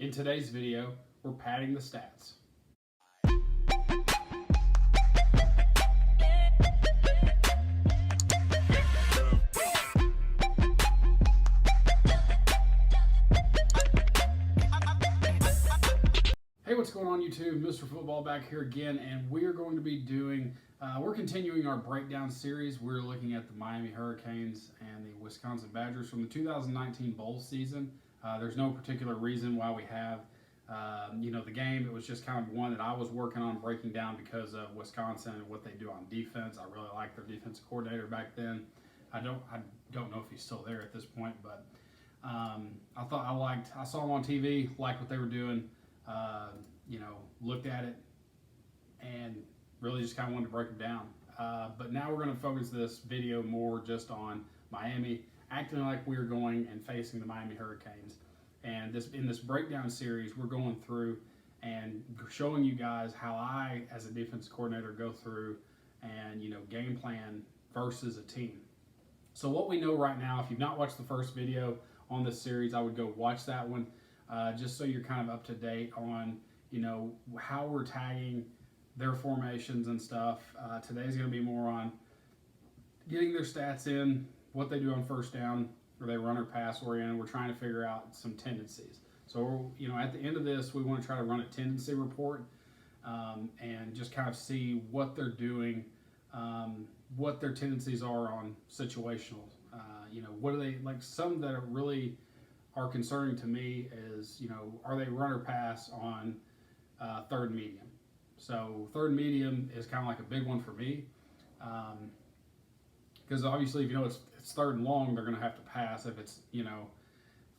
In today's video, we're padding the stats. Hey, what's going on YouTube? Mr. Football back here again, and we are going to be doing, we're continuing our breakdown series. We're looking at the Miami Hurricanes and the Wisconsin Badgers from the 2019 bowl season. There's no particular reason why we have, the game. It was just kind of one that I was working on breaking down because of Wisconsin and what they do on defense. I really liked their defensive coordinator back then. I don't know if he's still there at this point, but I saw him on TV, liked what they were doing. Looked at it and really just kind of wanted to break it down. But now we're going to focus this video more just on Miami, acting like we are going and facing the Miami Hurricanes. And in this breakdown series, we're going through and showing you guys how I, as a defense coordinator, go through and, game plan versus a team. So what we know right now, if you've not watched the first video on this series, I would go watch that one. Just so you're kind of up to date on, how we're tagging their formations and stuff. Today's going to be more on getting their stats in, what they do on first down, or they run or pass oriented. We're trying to figure out some tendencies. So, at the end of this, we want to try to run a tendency report and just kind of see what they're doing, what their tendencies are on situational. What are they, like some that are really are concerning to me is, are they run or pass on third medium? So third medium is kind of like a big one for me because obviously if it's third and long, they're going to have to pass. If it's,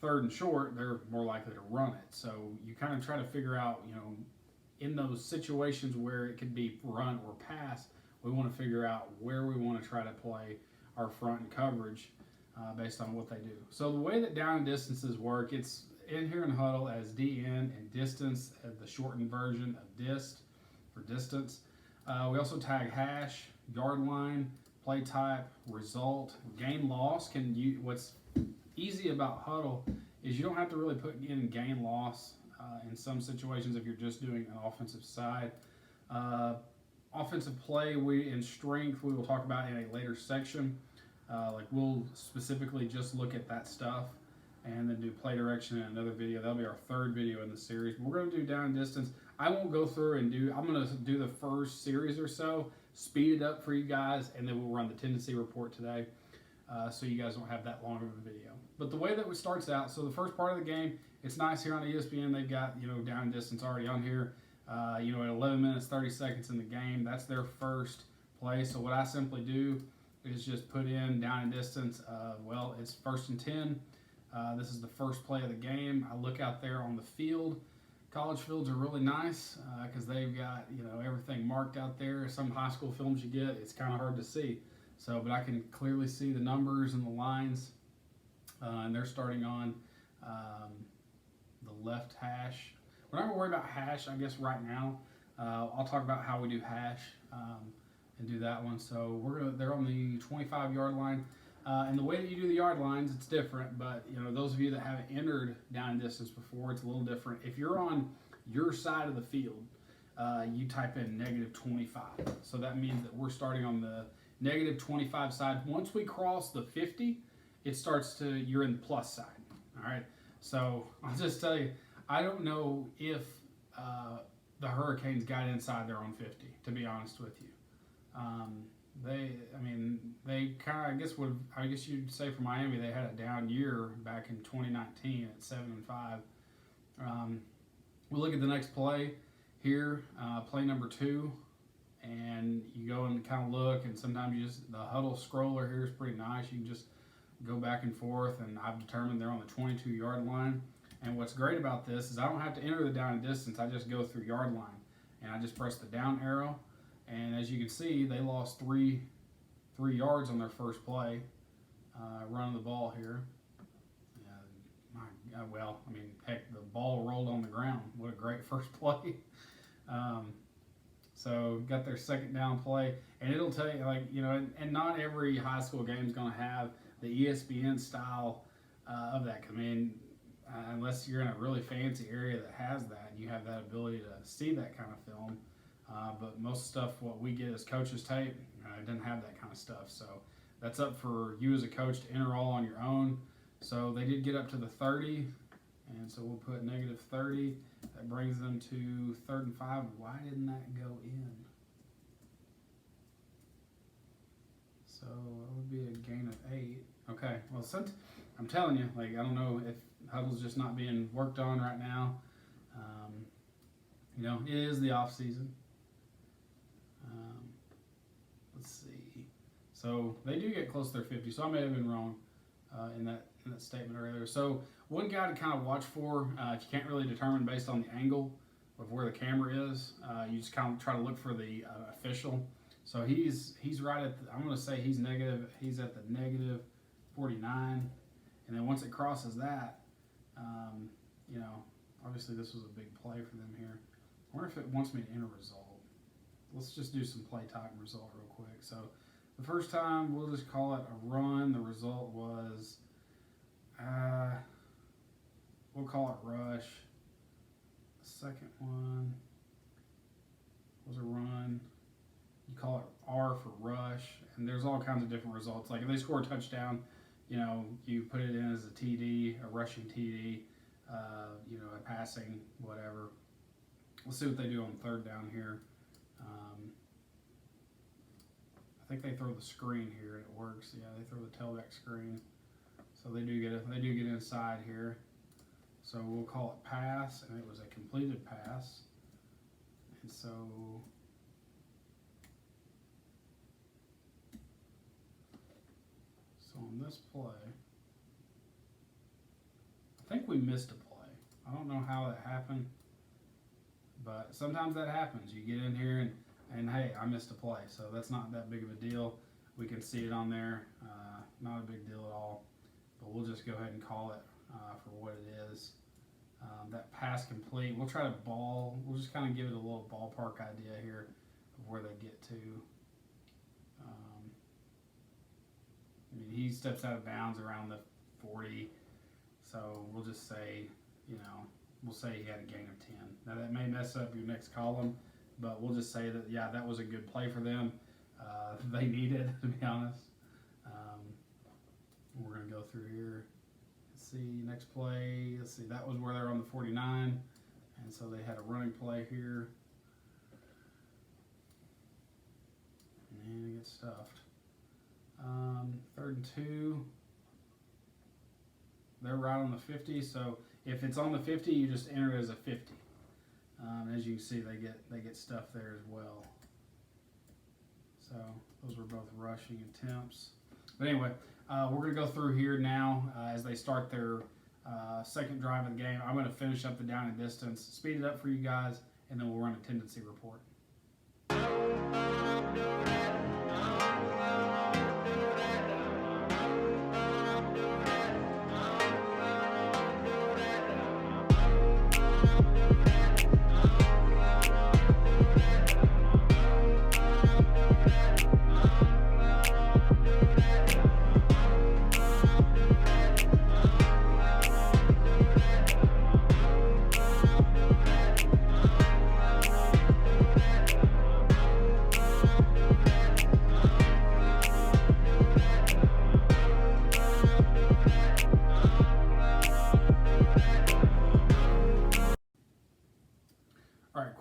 third and short, they're more likely to run it. So you kind of try to figure out, in those situations where it could be run or pass, we want to figure out where we want to try to play our front and coverage based on what they do. So the way that down and distances work, it's in here in Hudl as DN and distance, the shortened version of DIST for distance. We also tag hash, yard line, play type, result, gain loss. What's easy about Hudl is you don't have to really put in gain loss in some situations if you're just doing an offensive side. Offensive play, in strength, we will talk about in a later section. We'll specifically just look at that stuff and then do play direction in another video. That'll be our third video in the series. We're going to do down and distance. I won't go through and I'm going to do the first series or so, speed it up for you guys, and then we'll run the tendency report today so you guys don't have that long of a video. But the way that it starts out, so the first part of the game, it's nice here on ESPN. They've got, down and distance already on here. At 11 minutes, 30 seconds in the game, that's their first play. So what I simply do is just put in down and distance. It's 1st and 10. This is the first play of the game. I look out there on the field. College fields are really nice because they've got everything marked out there. Some high school films you get, it's kind of hard to see. But I can clearly see the numbers and the lines, and they're starting on the left hash. We're not going to worry about hash, I guess, right now. I'll talk about how we do hash and do that one. So they're on the 25-yard line. And the way that you do the yard lines, it's different. But, those of you that haven't entered down and distance before, it's a little different. If you're on your side of the field, you type in -25. So that means that we're starting on the -25 side. Once we cross the 50, you're in the plus side. All right. So I'll just tell you, I don't know if the Hurricanes got inside their own 50, to be honest with you. They kind of, I guess you'd say for Miami, they had a down year back in 2019 at 7-5. We'll look at the next play here, play number 2, and you go and kind of look, and sometimes the Hudl scroller here is pretty nice. You can just go back and forth, and I've determined they're on the 22-yard line. And what's great about this is I don't have to enter the down and distance. I just go through yard line, and I just press the down arrow. And as you can see, they lost three yards on their first play, running the ball here. Heck, the ball rolled on the ground. What a great first play. So got their second down play, and it'll tell you, and not every high school game is going to have the ESPN style of that. unless you're in a really fancy area that has that, and you have that ability to see that kind of film. But most stuff, what we get as coaches tape, it doesn't have that kind of stuff. So that's up for you as a coach to enter all on your own. So they did get up to the 30, and so we'll put -30. That brings them to 3rd and 5. Why didn't that go in? So that would be a gain of 8. Okay, well, I'm telling you, like, I don't know if Hudl's just not being worked on right now. It is the off season. Let's see. So they do get close to their 50. So I may have been wrong in that statement earlier. So one guy to kind of watch for, if you can't really determine based on the angle of where the camera is, you just kind of try to look for the official. So he's right at I'm going to say he's negative. He's at the -49, and then once it crosses that, obviously this was a big play for them here. I wonder if it wants me to enter result. Let's just do some play type and result real quick. So the first time, we'll just call it a run. The result was, we'll call it rush. The second one was a run. You call it R for rush, and there's all kinds of different results. Like if they score a touchdown, you put it in as a TD, a rushing TD, a passing, whatever. Let's see what they do on 3rd down here. I think they throw the screen here and it works. Yeah, they throw the tailback screen. So they do get inside here. So we'll call it pass, and it was a completed pass. And so on this play, I think we missed a play. I don't know how that happened, but sometimes that happens. You get in here and hey, I missed a play, so that's not that big of a deal. We can see it on there, not a big deal at all, but we'll just go ahead and call it for what it is. That pass complete. We'll try to we'll just kind of give it a little ballpark idea here of where they get to. He steps out of bounds around the 40, so we'll just say, we'll say he had a gain of 10. Now that may mess up your next column, but we'll just say that, yeah, that was a good play for them. They needed, to be honest. We're going to go through here. Let's see, next play. Let's see, that was where they're on the 49, and so they had a running play here. And it gets stuffed. 3rd and 2. They're right on the 50, so if it's on the 50, you just enter it as a 50. As you can see, they get stuff there as well. So those were both rushing attempts. But anyway, we're going to go through here now as they start their second drive of the game. I'm going to finish up the down and distance, speed it up for you guys, and then we'll run a tendency report.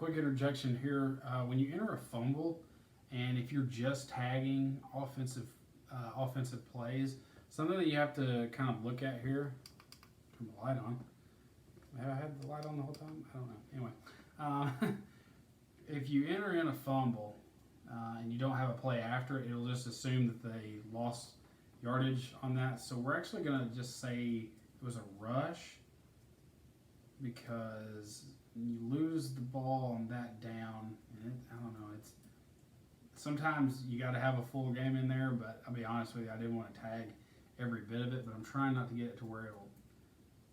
Interjection here. When you enter a fumble, and if you're just tagging offensive plays, something that you have to kind of look at here. Turn the light on. Have I had the light on the whole time? I don't know. Anyway, if you enter in a fumble and you don't have a play after it, it'll just assume that they lost yardage on that. So we're actually going to just say it was a rush, because you lose the ball on that down, and I don't know, sometimes you got to have a full game in there, but I'll be honest with you, I didn't want to tag every bit of it, but I'm trying not to get it to where it'll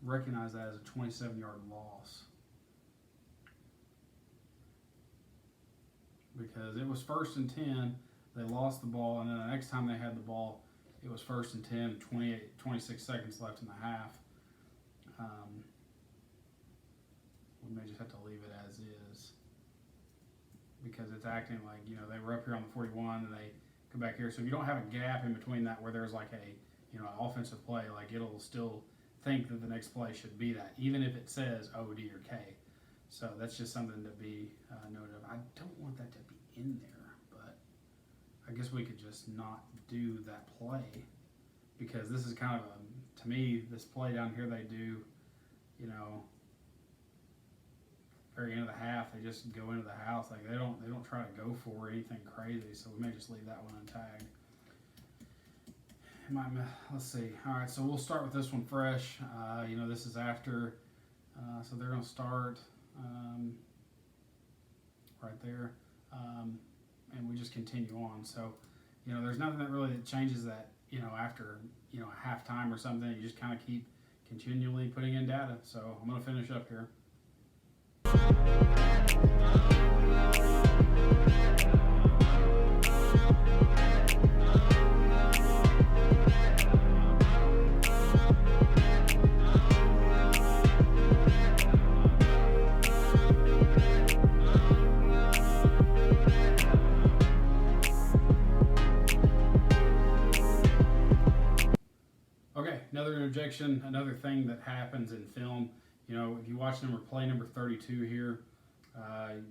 recognize that as a 27-yard loss, because it was 1st and 10, they lost the ball, and then the next time they had the ball, it was 1st and 10, 26 seconds left in the half. we may just have to leave it as is, because it's acting like, you know, they were up here on the 41 and they come back here. So if you don't have a gap in between that where there's like a, you know, an offensive play, like it'll still think that the next play should be that, even if it says O, D, or K. So that's just something to be noted of. I don't want that to be in there, but I guess we could just not do that play, because this is kind of a, to me, this play down here they do, you know, very end of the half, they just go into the house. Like they don't try to go for anything crazy. So we may just leave that one untagged. Let's see. All right, so we'll start with this one fresh. You know, this is after, so they're going to start right there, and we just continue on. So, you know, there's nothing that really changes that, you know, after, you know, a halftime or something. You just kind of keep continually putting in data. So I'm going to finish up here. Okay, another interjection, another thing that happens in film. You know, if you watch play number 32 here,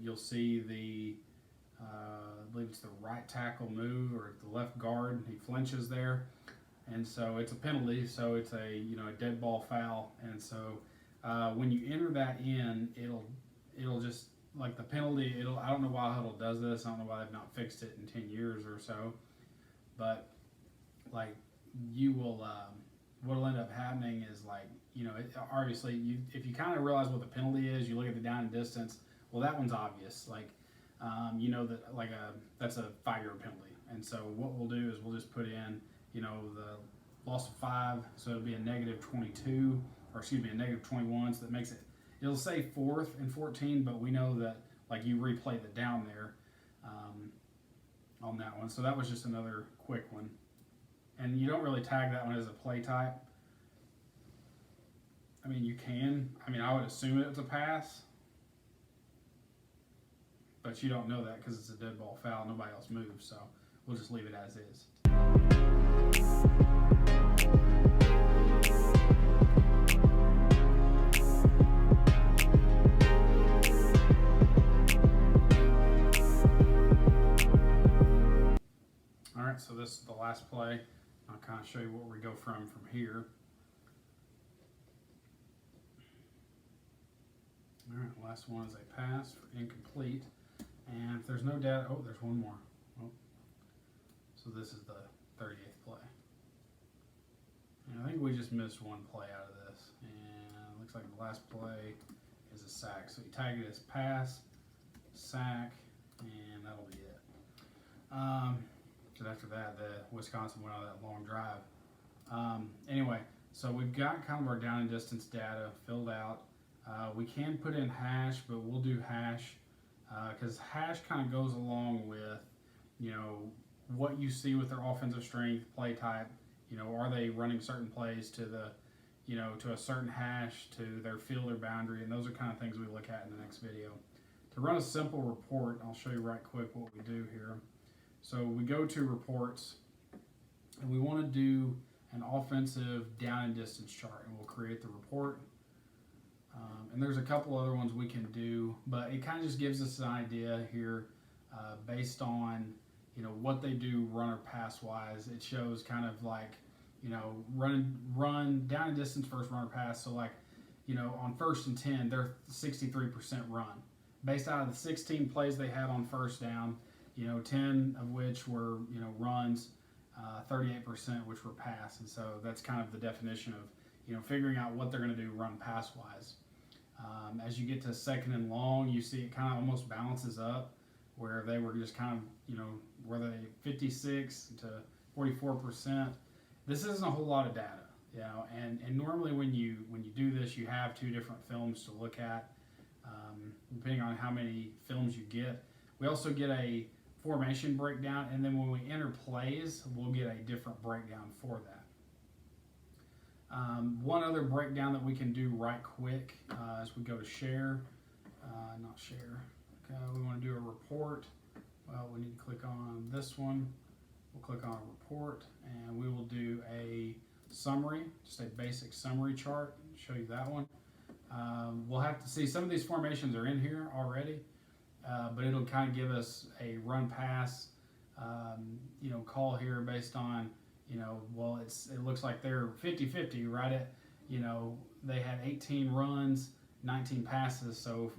you'll see the, I believe it's the right tackle move, or the left guard. He flinches there, and so it's a penalty. So it's a, you know, a dead ball foul. And so when you enter that in, it'll just, like the penalty. I don't know why Hudl does this. I don't know why they've not fixed it in 10 years or so. But like you will, what'll end up happening is, like, you know, obviously, if you kind of realize what the penalty is, you look at the down and distance. Well, that one's obvious. Like, you know that that's a 5-yard penalty. And so what we'll do is we'll just put in, you know, the loss of 5, so it'll be a negative 22, or excuse me, a negative 21. So that makes it. It'll say 4th and 14, but we know that, like, you replay the down there on that one. So that was just another quick one. And you don't really tag that one as a play type. I mean, you can. I mean, I would assume it's a pass, but you don't know that because it's a dead ball foul. Nobody else moves, so we'll just leave it as is. All right, so this is the last play. I'll kind of show you where we go from here. All right, last one is a pass for incomplete. And if there's no data, oh, there's one more. Oh. So this is the 38th play. And I think we just missed one play out of this. And it looks like the last play is a sack. So you tag it as pass, sack, and that'll be it. Because after that, the Wisconsin went on that long drive. Anyway, so we've got kind of our down and distance data filled out. We can put in hash, but we'll do hash because hash kind of goes along with, you know, what you see with their offensive strength, play type. You know, are they running certain plays to the, you know, to a certain hash, to their field or boundary, and those are kind of things we look at in the next video. To run a simple report, I'll show you right quick what we do here. So we go to reports, and we want to do an offensive down and distance chart, and we'll create the report. And there's a couple other ones we can do, but it kind of just gives us an idea here based on, you know, what they do run or pass wise. It shows kind of like, you know, run down and distance first run or pass. So like, you know, on 1st and 10, they're 63% run. Based out of the 16 plays they had on first down, you know, 10 of which were, you know, runs, 38% which were pass. And so that's kind of the definition of, you know, figuring out what they're going to do run pass wise. As you get to 2nd and long, you see it kind of almost balances up, where they were just kind of, you know, were they 56 to 44%. This isn't a whole lot of data, you know, and normally when you do this, you have 2 different films to look at, depending on how many films you get. We also get a formation breakdown, and then when we enter plays, we'll get a different breakdown for that. One other breakdown that we can do right quick as we go to share. not share. Okay, we want to do a report. Well, we need to click on this one. We'll click on report, and we will do a summary, just a basic summary chart. Show you that one. We'll have to see some of these formations are in here already, but it'll kind of give us a run pass, call here based on, well, it looks like they're 50-50 right at, they had 18 runs, 19 passes, so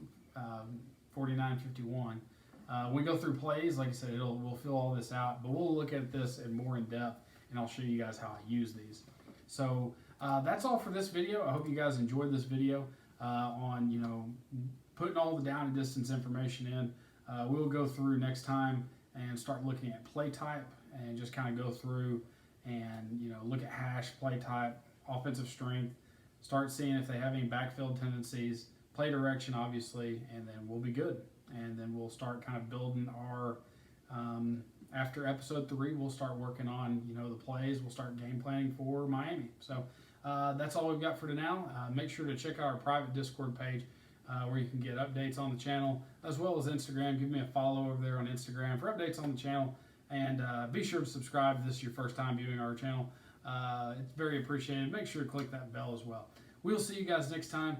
49-51. When we go through plays, like I said, we'll fill all this out, but we'll look at this in more in depth, and I'll show you guys how I use these. So that's all for this video. I hope you guys enjoyed this video on putting all the down and distance information in. We'll go through next time and start looking at play type and just kind of go through and look at hash, play type, offensive strength, start seeing if they have any backfield tendencies, play direction obviously, and then we'll be good. And then we'll start kind of building our, after episode 3, we'll start working on, the plays. We'll start game planning for Miami. So that's all we've got for now. Make sure to check out our private Discord page where you can get updates on the channel, as well as Instagram. Give me a follow over there on Instagram for updates on the channel. And be sure to subscribe if this is your first time viewing our channel. It's very appreciated. Make sure to click that bell as well. We'll see you guys next time.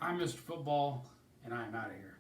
I'm Mr. Football, and I am out of here.